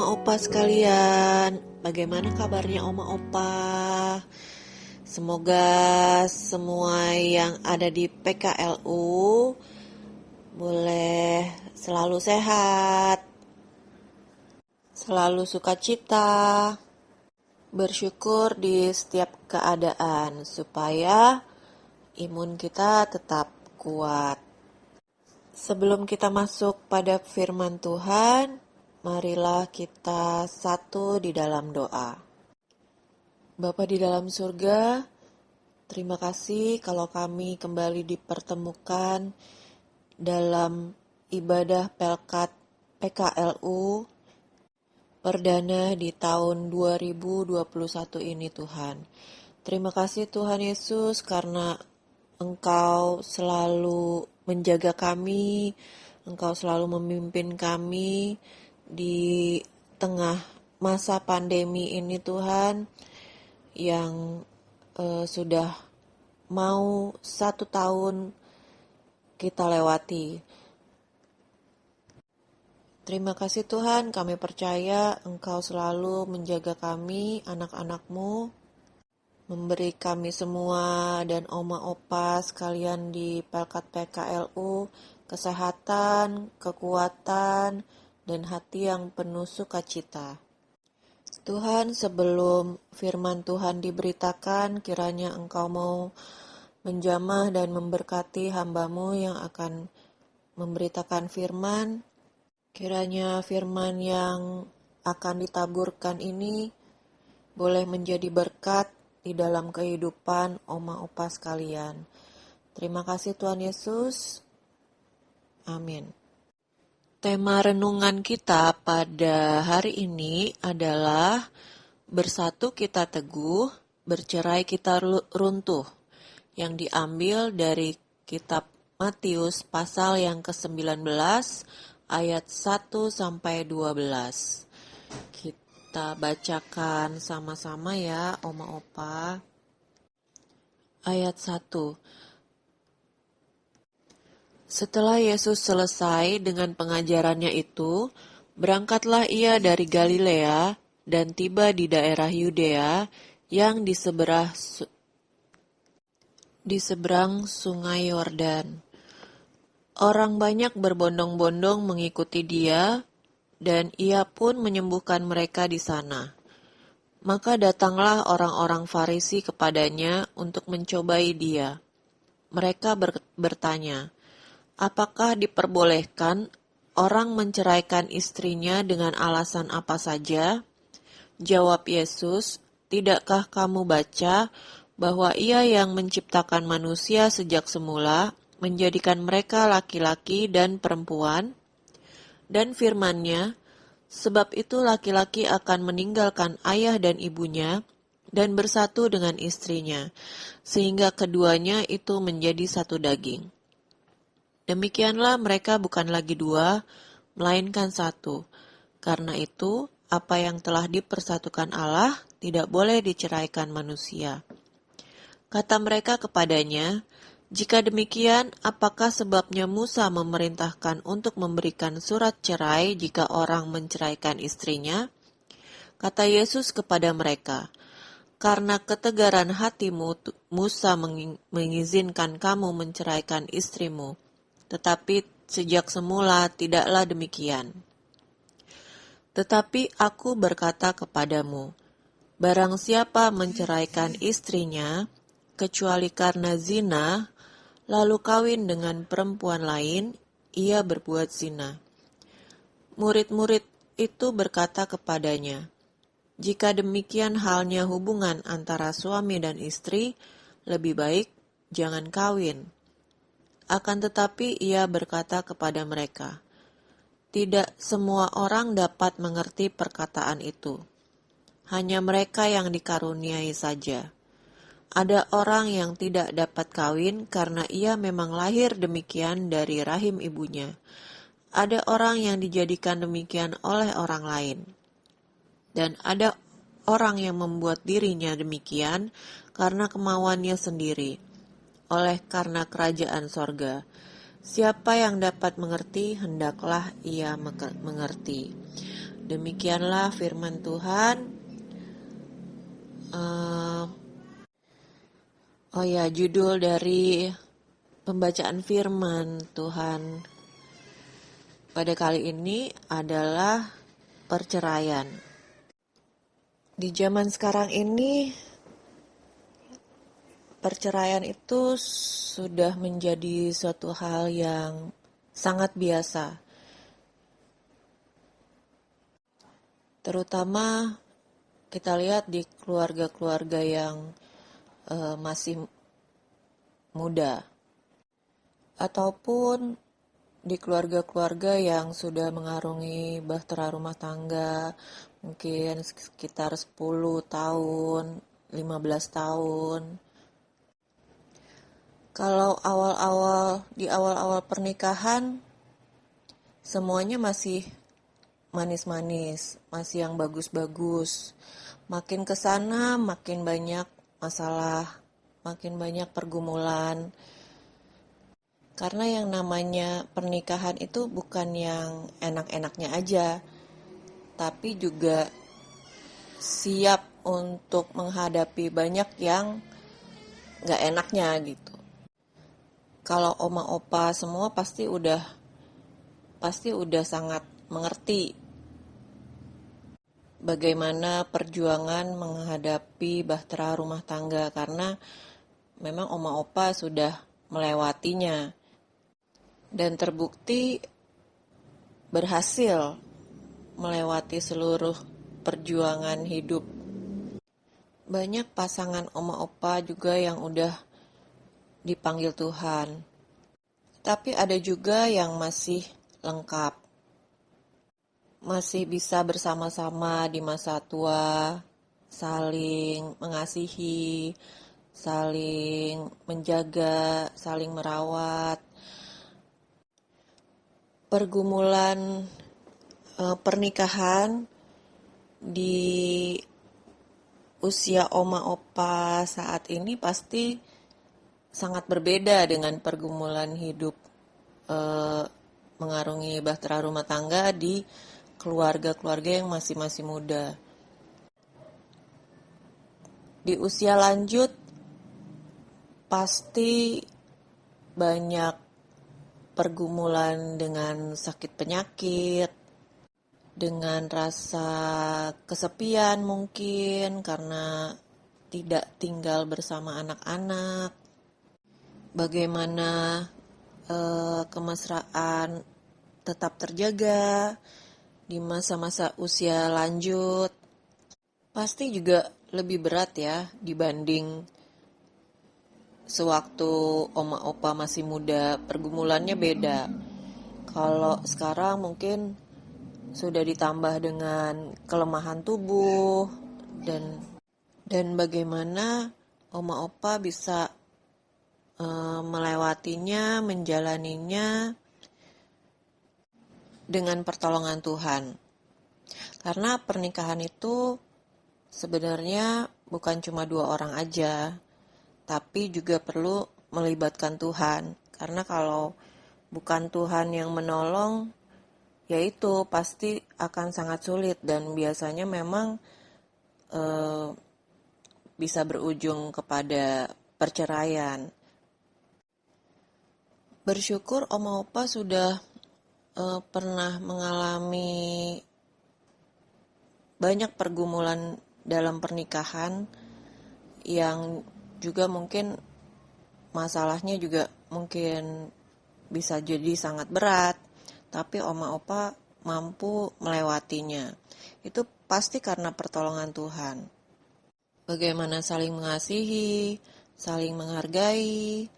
Oma Opa sekalian, bagaimana kabarnya Oma Opa? Semoga semua yang ada di PKLU boleh selalu sehat, selalu sukacita, bersyukur di setiap keadaan supaya imun kita tetap kuat. Sebelum kita masuk pada firman Tuhan, marilah kita satu di dalam doa. Bapa di dalam surga, terima kasih kalau kami kembali dipertemukan dalam ibadah Pelkat PKLU perdana di tahun 2021 ini Tuhan. Terima kasih Tuhan Yesus karena Engkau selalu menjaga kami, Engkau selalu memimpin kami di tengah masa pandemi ini Tuhan, yang sudah mau 1 tahun kita lewati. Terima kasih Tuhan, kami percaya Engkau selalu menjaga kami, anak-anak-Mu, memberi kami semua dan Oma Opa sekalian di Pelkat PKLU kesehatan, kekuatan, dan hati yang penuh sukacita. Tuhan, sebelum firman Tuhan diberitakan, kiranya Engkau mau menjamah dan memberkati hamba-Mu yang akan memberitakan firman. Kiranya firman yang akan ditaburkan ini boleh menjadi berkat di dalam kehidupan Oma Opa sekalian. Terima kasih Tuhan Yesus. Amin. Tema renungan kita pada hari ini adalah bersatu kita teguh, bercerai kita runtuh, yang diambil dari kitab Matius pasal yang ke-19 ayat 1-12. Kita bacakan sama-sama ya Oma Opa. Ayat 1. Setelah Yesus selesai dengan pengajarannya itu, berangkatlah ia dari Galilea dan tiba di daerah Yudea yang di seberang sungai Yordan. Orang banyak berbondong-bondong mengikuti dia, dan ia pun menyembuhkan mereka di sana. Maka datanglah orang-orang Farisi kepadanya untuk mencobai dia. Mereka bertanya, apakah diperbolehkan orang menceraikan istrinya dengan alasan apa saja? Jawab Yesus, tidakkah kamu baca bahwa Ia yang menciptakan manusia sejak semula, menjadikan mereka laki-laki dan perempuan? Dan firman-Nya, sebab itu laki-laki akan meninggalkan ayah dan ibunya dan bersatu dengan istrinya, sehingga keduanya itu menjadi satu daging. Demikianlah mereka bukan lagi dua, melainkan satu. Karena itu, apa yang telah dipersatukan Allah tidak boleh diceraikan manusia. Kata mereka kepadanya, jika demikian, apakah sebabnya Musa memerintahkan untuk memberikan surat cerai jika orang menceraikan istrinya? Kata Yesus kepada mereka, karena ketegaran hatimu, Musa mengizinkan kamu menceraikan istrimu, tetapi sejak semula tidaklah demikian. Tetapi aku berkata kepadamu, barang siapa menceraikan istrinya, kecuali karena zina, lalu kawin dengan perempuan lain, ia berbuat zina. Murid-murid itu berkata kepadanya, jika demikian halnya hubungan antara suami dan istri, lebih baik jangan kawin. Akan tetapi ia berkata kepada mereka, tidak semua orang dapat mengerti perkataan itu. Hanya mereka yang dikaruniai saja. Ada orang yang tidak dapat kawin karena ia memang lahir demikian dari rahim ibunya. Ada orang yang dijadikan demikian oleh orang lain. Dan ada orang yang membuat dirinya demikian karena kemauannya sendiri, oleh karena kerajaan sorga. Siapa yang dapat mengerti, hendaklah ia mengerti. Demikianlah firman Tuhan. Judul dari pembacaan firman Tuhan pada kali ini adalah perceraian. Di zaman sekarang ini, perceraian itu sudah menjadi suatu hal yang sangat biasa. Terutama kita lihat di keluarga-keluarga yang masih muda, ataupun di keluarga-keluarga yang sudah mengarungi bahtera rumah tangga, mungkin sekitar 10 tahun, 15 tahun. Kalau di awal-awal pernikahan, semuanya masih manis-manis, masih yang bagus-bagus. Makin kesana, makin banyak masalah, makin banyak pergumulan. Karena yang namanya pernikahan itu bukan yang enak-enaknya aja, tapi juga siap untuk menghadapi banyak yang gak enaknya gitu. Kalau oma opa semua pasti udah sangat mengerti bagaimana perjuangan menghadapi bahtera rumah tangga, karena memang oma opa sudah melewatinya dan terbukti berhasil melewati seluruh perjuangan hidup. Banyak pasangan oma opa juga yang udah dipanggil Tuhan, tapi ada juga yang masih lengkap, masih bisa bersama-sama di masa tua, saling mengasihi, saling menjaga, saling merawat. Pergumulan pernikahan di usia oma opa saat ini pasti sangat berbeda dengan pergumulan hidup mengarungi bahtera rumah tangga di keluarga-keluarga yang masih muda. Di usia lanjut pasti banyak pergumulan dengan sakit penyakit, dengan rasa kesepian mungkin karena tidak tinggal bersama anak-anak. Bagaimana kemesraan tetap terjaga di masa-masa usia lanjut, pasti juga lebih berat ya dibanding sewaktu oma opa masih muda. Pergumulannya beda. Kalau sekarang mungkin sudah ditambah dengan kelemahan tubuh dan bagaimana oma opa bisa melewatinya, menjalaninya dengan pertolongan Tuhan. Karena pernikahan itu sebenarnya bukan cuma 2 orang aja, tapi juga perlu melibatkan Tuhan. Karena kalau bukan Tuhan yang menolong, yaitu pasti akan sangat sulit dan biasanya memang bisa berujung kepada perceraian. Bersyukur oma opa sudah pernah mengalami banyak pergumulan dalam pernikahan yang juga mungkin masalahnya juga mungkin bisa jadi sangat berat, tapi oma opa mampu melewatinya. Itu pasti karena pertolongan Tuhan. Bagaimana saling mengasihi, saling menghargai,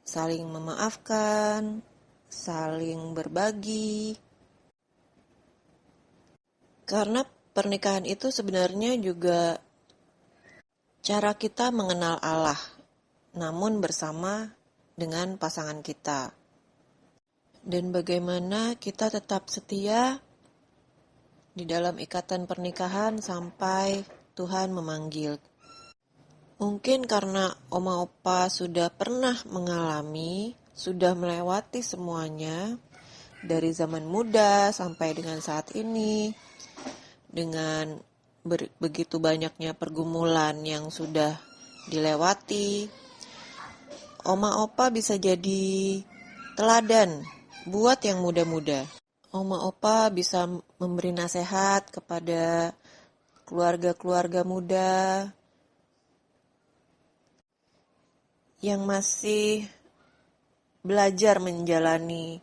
saling memaafkan, saling berbagi. Karena pernikahan itu sebenarnya juga cara kita mengenal Allah, namun bersama dengan pasangan kita. Dan bagaimana kita tetap setia di dalam ikatan pernikahan sampai Tuhan memanggil. Mungkin karena oma opa sudah pernah mengalami, sudah melewati semuanya, dari zaman muda sampai dengan saat ini. dengan begitu banyaknya pergumulan yang sudah dilewati, oma opa bisa jadi teladan buat yang muda-muda. Oma opa bisa memberi nasihat kepada keluarga-keluarga muda yang masih belajar menjalani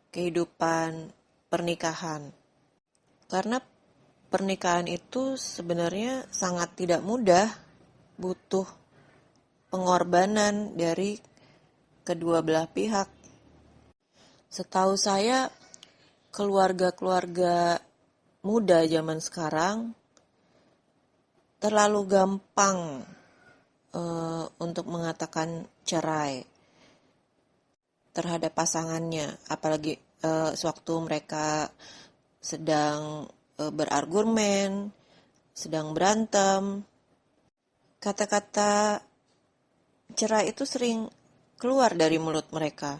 kehidupan pernikahan. Karena pernikahan itu sebenarnya sangat tidak mudah, butuh pengorbanan dari kedua belah pihak. Setahu saya, keluarga-keluarga muda zaman sekarang terlalu gampang untuk mengatakan cerai terhadap pasangannya, apalagi sewaktu mereka sedang berargumen, sedang berantem. Kata-kata cerai itu sering keluar dari mulut mereka.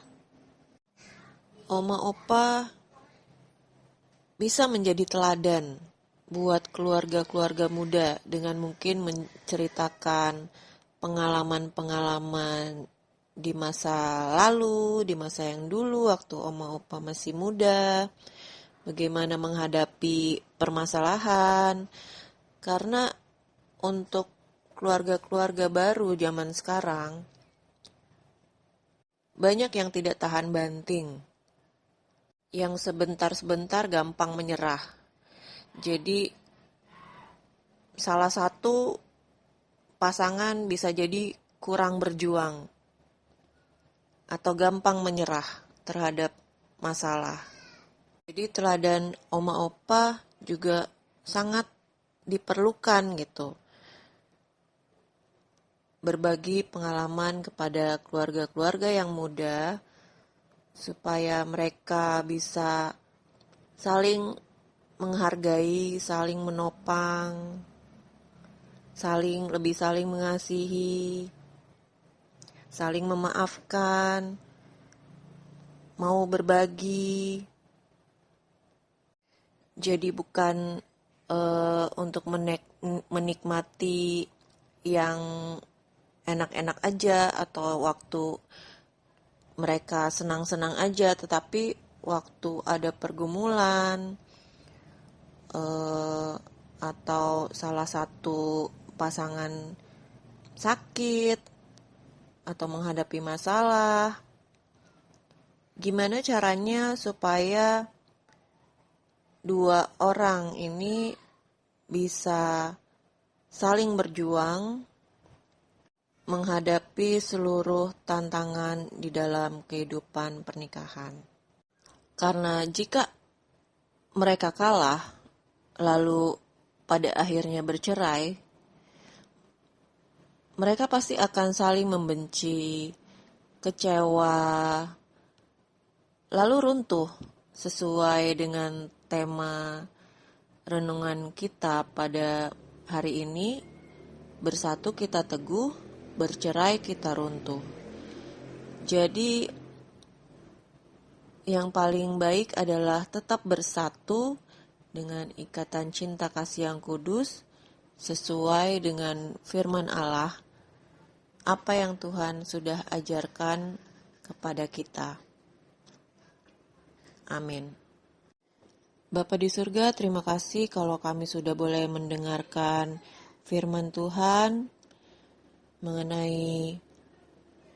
Oma opa bisa menjadi teladan buat keluarga-keluarga muda dengan mungkin menceritakan pengalaman-pengalaman di masa lalu, di masa yang dulu waktu oma opa masih muda, bagaimana menghadapi permasalahan. Karena untuk keluarga-keluarga baru zaman sekarang, banyak yang tidak tahan banting, yang sebentar-sebentar gampang menyerah. Jadi salah satu pasangan bisa jadi kurang berjuang atau gampang menyerah terhadap masalah. Jadi teladan oma opa juga sangat diperlukan gitu. Berbagi pengalaman kepada keluarga-keluarga yang muda supaya mereka bisa saling menghargai, saling menopang, lebih saling mengasihi, saling memaafkan, mau berbagi. Jadi bukan untuk menikmati yang enak-enak aja atau waktu mereka senang-senang aja, tetapi waktu ada pergumulan atau salah satu pasangan sakit atau menghadapi masalah, gimana caranya supaya dua orang ini bisa saling berjuang menghadapi seluruh tantangan di dalam kehidupan pernikahan. Karena jika mereka kalah, lalu pada akhirnya bercerai, mereka pasti akan saling membenci, kecewa, lalu runtuh sesuai dengan tema renungan kita pada hari ini. Bersatu kita teguh, bercerai kita runtuh. Jadi yang paling baik adalah tetap bersatu dengan ikatan cinta kasih yang kudus sesuai dengan firman Allah, apa yang Tuhan sudah ajarkan kepada kita. Amin. Bapa di surga, terima kasih kalau kami sudah boleh mendengarkan firman Tuhan mengenai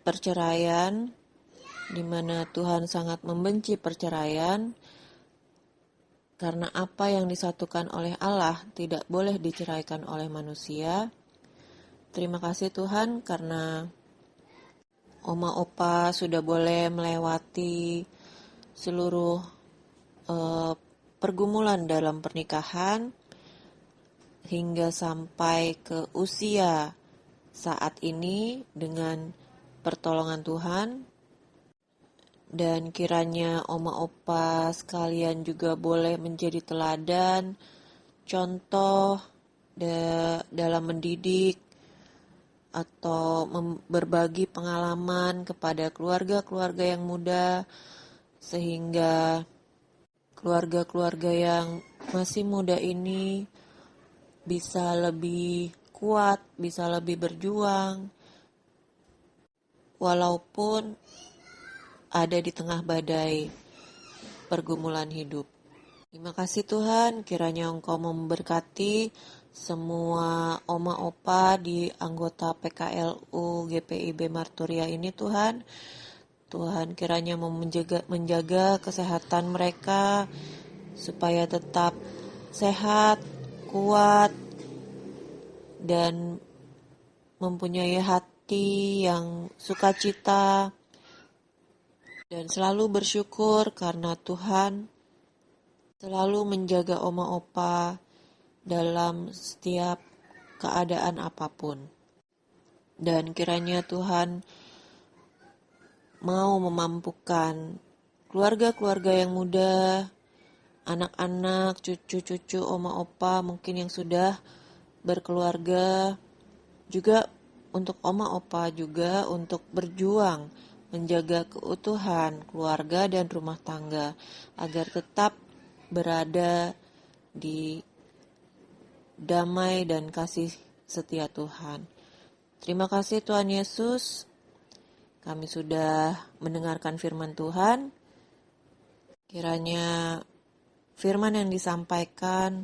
perceraian, di mana Tuhan sangat membenci perceraian, karena apa yang disatukan oleh Allah tidak boleh diceraikan oleh manusia. Terima kasih Tuhan karena oma opa sudah boleh melewati seluruh pergumulan dalam pernikahan hingga sampai ke usia saat ini dengan pertolongan Tuhan. Dan kiranya oma opa sekalian juga boleh menjadi teladan, contoh dalam mendidik atau berbagi pengalaman kepada keluarga-keluarga yang muda, sehingga keluarga-keluarga yang masih muda ini bisa lebih kuat, bisa lebih berjuang, walaupun ada di tengah badai pergumulan hidup. Terima kasih Tuhan, kiranya Engkau memberkati semua oma opa di anggota PKLU GPIB Marturia ini Tuhan. Tuhan kiranya menjaga kesehatan mereka supaya tetap sehat, kuat, dan mempunyai hati yang sukacita dan selalu bersyukur karena Tuhan selalu menjaga oma opa dalam setiap keadaan apapun. Dan kiranya Tuhan mau memampukan keluarga-keluarga yang muda, anak-anak, cucu-cucu oma opa mungkin yang sudah berkeluarga, juga untuk oma opa juga untuk berjuang menjaga keutuhan keluarga dan rumah tangga agar tetap berada di damai dan kasih setia Tuhan. Terima kasih Tuhan Yesus, kami sudah mendengarkan firman Tuhan. Kiranya firman yang disampaikan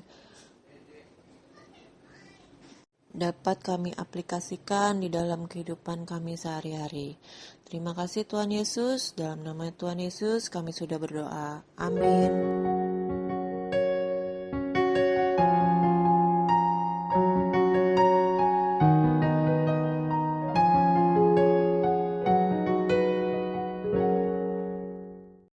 dapat kami aplikasikan di dalam kehidupan kami sehari-hari. Terima kasih Tuhan Yesus, dalam nama Tuhan Yesus kami sudah berdoa. Amin.